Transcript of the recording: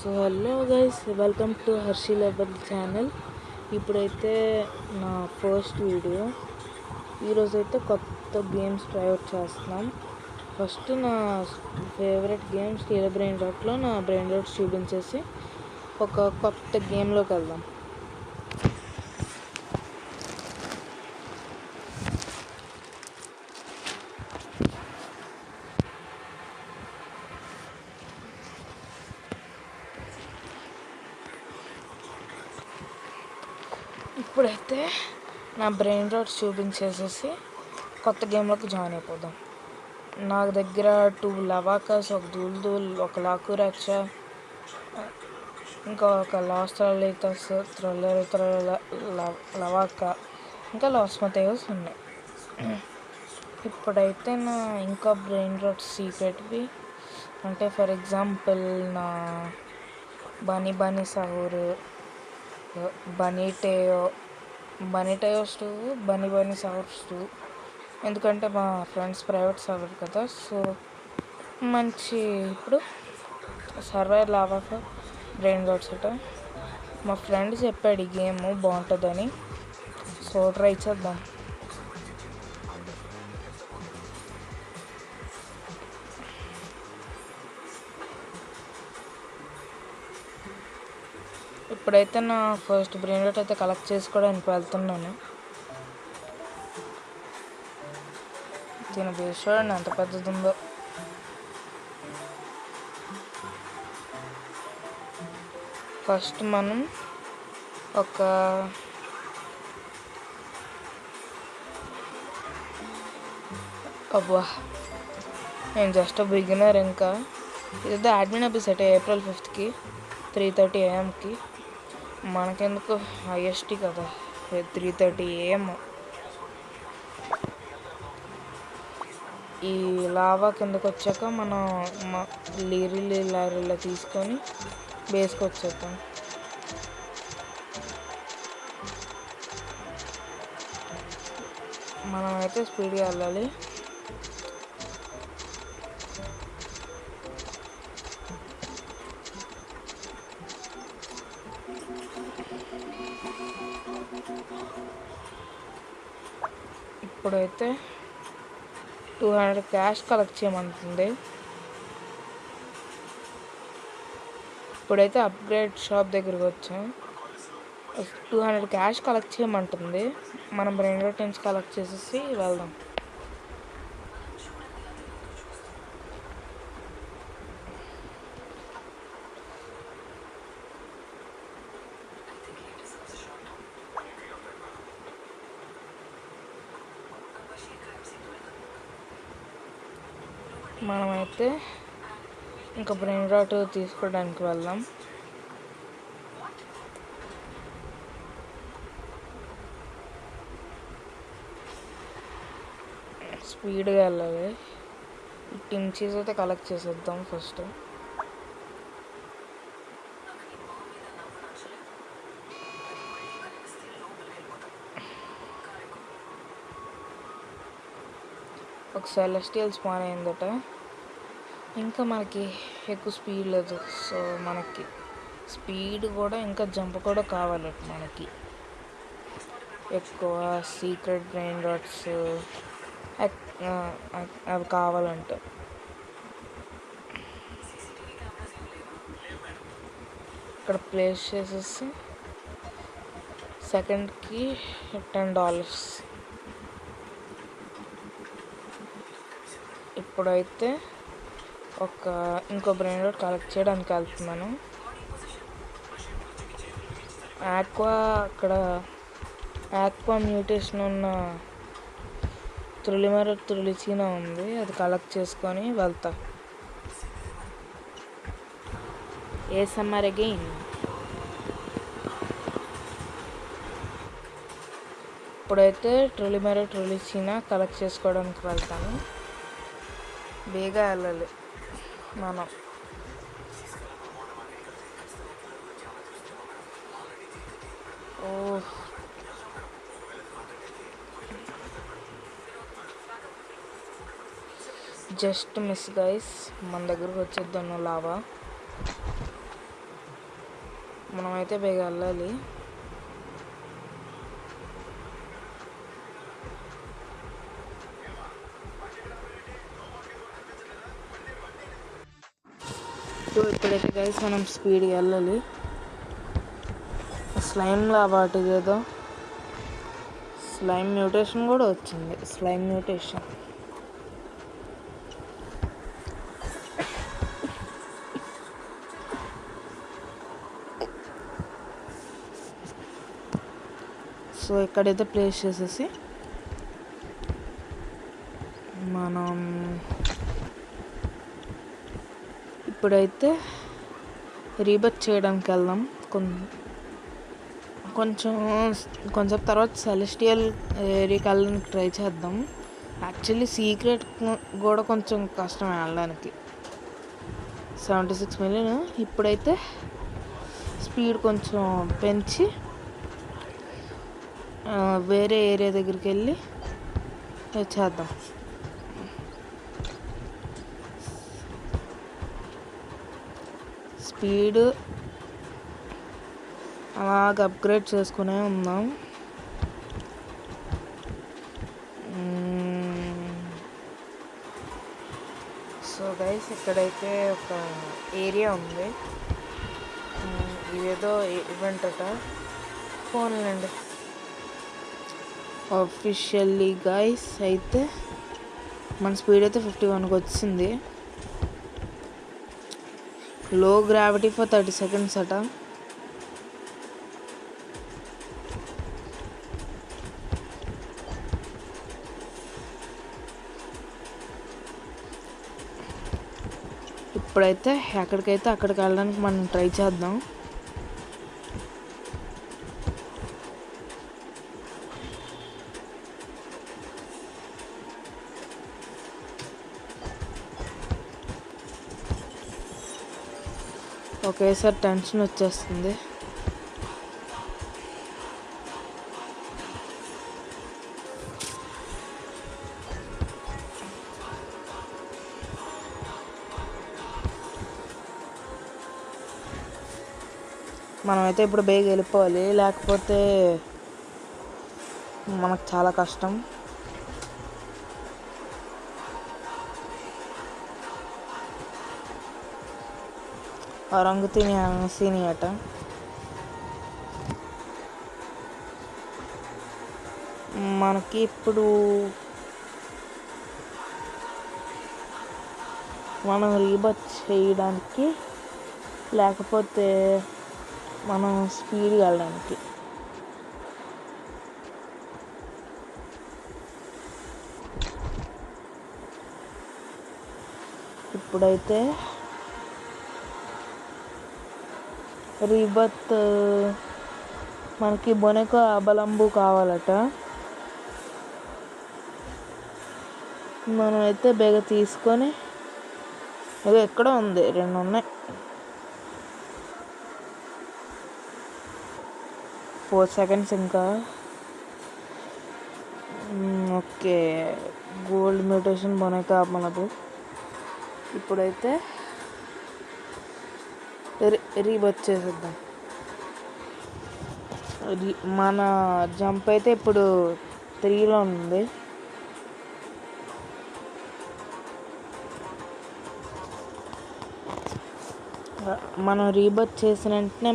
So hello guys, welcome to Harshi level channel. ఇప్పుడైతే నా first video. ఈరోజైతే కొత్త గేమ్స్ ట్రై అవుట్ చేస్తున్నాం. ఫస్ట్ నా ఫేవరెట్ గేమ్ స్టీల్ బ్రెయిన్ రాట్లో నా బ్రెయిన్ రాట్స్ చూపించేసి ఒక కొత్త గేమ్లోకి వెళ్దాం. ఇప్పుడైతే నా బ్రెయిన్ రాట్స్ చూపించేసేసి కొత్త గేమ్లోకి జాయిన్ అయిపోదాం. నా దగ్గర 2 లవాకాస్, ఒక దూల్, ఒక లాకురాక్ష, ఇంకా ఒక లాస్ త్రలేతస్, లవాకా, ఇంకా లాస్ మతేయోస్ ఉన్నాయి. ఇప్పుడైతే నా ఇంకా బ్రెయిన్ రాట్స్ సీక్రెట్వి అంటే ఫర్ ఎగ్జాంపుల్ నా బనీ సహూర్, బనీటయోస్ 2, బనీ సహూర్స్ 2. ఎందుకంటే మా ఫ్రెండ్స్ ప్రైవేట్ సర్వర్ కదా, సో మంచి ఇప్పుడు సర్వర్ లావాక బ్రెయిన్ రాట్స్ అట. మా ఫ్రెండ్ చెప్పాడు ఈ గేమ్ బాగుంటుందని, సో ట్రై చేద్దాం. ఇప్పుడైతే నా ఫస్ట్ బ్రెయిన్ రాట్ అయితే కలెక్ట్ చేసుకోవడానికి వెళ్తున్నాను. దీని బేస్ చూడండి ఎంత పెద్దది ఉందో. ఫస్ట్ మనం ఒక నేను జస్ట్ బిగినర్. ఇంకా ఇదైతే admin episode April 5th 3:30 AM మనకెందుకు IST కదా, 3:30 AM. ఈ లావా కిందకు వచ్చాక మనం లారీలో తీసుకొని బేస్కి వచ్చేద్దాం. మనం అయితే స్పీడ్గా వెళ్ళాలి. ఇప్పుడైతే 200 క్యాష్ కలెక్ట్ చేయమంటుంది. ఇప్పుడైతే అప్గ్రేడ్ షాప్ దగ్గరికి వచ్చాం. 200 క్యాష్ కలెక్ట్ చేయమంటుంది. మనం బ్రెయిన్ రాట్ నుంచి కలెక్ట్ చేసేసి వెళ్దాం. మనమైతే ఇంకా బ్రెయిన్ రాట్ తీసుకోవడానికి వెళ్దాం. స్పీడ్గా వెళ్ళాలి. టిన్ చీజ్ అయితే కలెక్ట్ చేసేద్దాం ఫస్ట్. ఒక సెలెస్టియల్ స్పాన్ అయిందట. ఇంకా మనకి ఎక్కువ స్పీడ్ లేదు, సో మనకి స్పీడ్ కూడా ఇంకా జంప్ కూడా కావాలట. మనకి ఎక్కువ సీక్రెట్ బ్రెయిన్ రాట్స్ అవి కావాలంటే ఇక్కడ ప్లేస్ చేసేసి సెకండ్కి $10. ఇప్పుడైతే ఇంకో బ్రెయిన్ రాట్ కలెక్ట్ చేయడానికి వెళ్తున్నాను. ఆక్వా మ్యూటేషన్ ఉన్న త్రులిచీనా ఉంది, అది కలెక్ట్ చేసుకొని వెళ్తా. ఏ సమ్మర్ అగైన్. ఇప్పుడైతే ట్రులిచీనా కలెక్ట్ చేసుకోవడానికి వెళ్తాను. బేగా వెళ్ళాలి మనం. జస్ట్ మిస్ గైస్, మన దగ్గరకు వచ్చేద్దాను లావా. మనమైతే బేగా వెళ్ళాలి. సో ఇప్పుడైతే గైస్ మనం స్పీడ్గా వెళ్ళాలి. స్లైమ్ లావాటి ఏదో స్లైమ్ మ్యూటేషన్ కూడా వచ్చింది. స్లైమ్ మ్యూటేషన్ సో ఇక్కడైతే ప్లేస్ చేసేసి మనం ఇప్పుడైతే రీబర్త్ చేయడానికి వెళ్దాం. కొంచెం తర్వాత సెలెస్టియల్ ఏరియాకి వెళ్ళడానికి ట్రై చేద్దాం. యాక్చువల్లీ సీక్రెట్ కూడా కొంచెం కష్టం వెళ్ళడానికి. 76 మిలియన్. ఇప్పుడైతే స్పీడ్ కొంచెం పెంచి వేరే ఏరియా దగ్గరికి వెళ్ళి చేద్దాం. స్పీడ్ అలాగ అప్గ్రేడ్ చేసుకునే ఉందాం. సో గైస్ ఇక్కడైతే ఒక ఏరియా ఉంది. ఇదేదో ఈవెంట్ అట. ఫోన్లండి ఆఫిషియల్లీ గైస్ అయితే మన స్పీడ్ అయితే 51కి వచ్చింది. లో గ్రావిటీ ఫర్ 30 సెకండ్స్ అట. ఇప్పుడైతే అక్కడికి వెళ్ళడానికి మనం ట్రై చేద్దాం. ఒకేసారి టెన్షన్ వచ్చేస్తుంది. మనమైతే ఇప్పుడు బేగా వెళ్ళిపోవాలి, లేకపోతే మనకు చాలా కష్టం. రంగు తిని సీని అట. మనకి ఇప్పుడు మనం రీబర్త్ చేయడానికి, లేకపోతే మనం స్పీడ్గా వెళ్ళడానికి. ఇప్పుడైతే రీబర్త్ మనకి బొనెకో అబలంబు కావాలట. మనమైతే బేగ తీసుకొని ఏదో ఎక్కడో ఉంది, 2 ఉన్నాయి. 4 సెకండ్స్ ఇంకా. ఓకే, గోల్డ్ మ్యూటేషన్ బొనెకో మనకు. ఇప్పుడైతే రీబర్త్ చేసేద్దాం. మన జంప్ అయితే ఇప్పుడు 3లో ఉంది. మనం రీబర్త్ చేసిన వెంటనే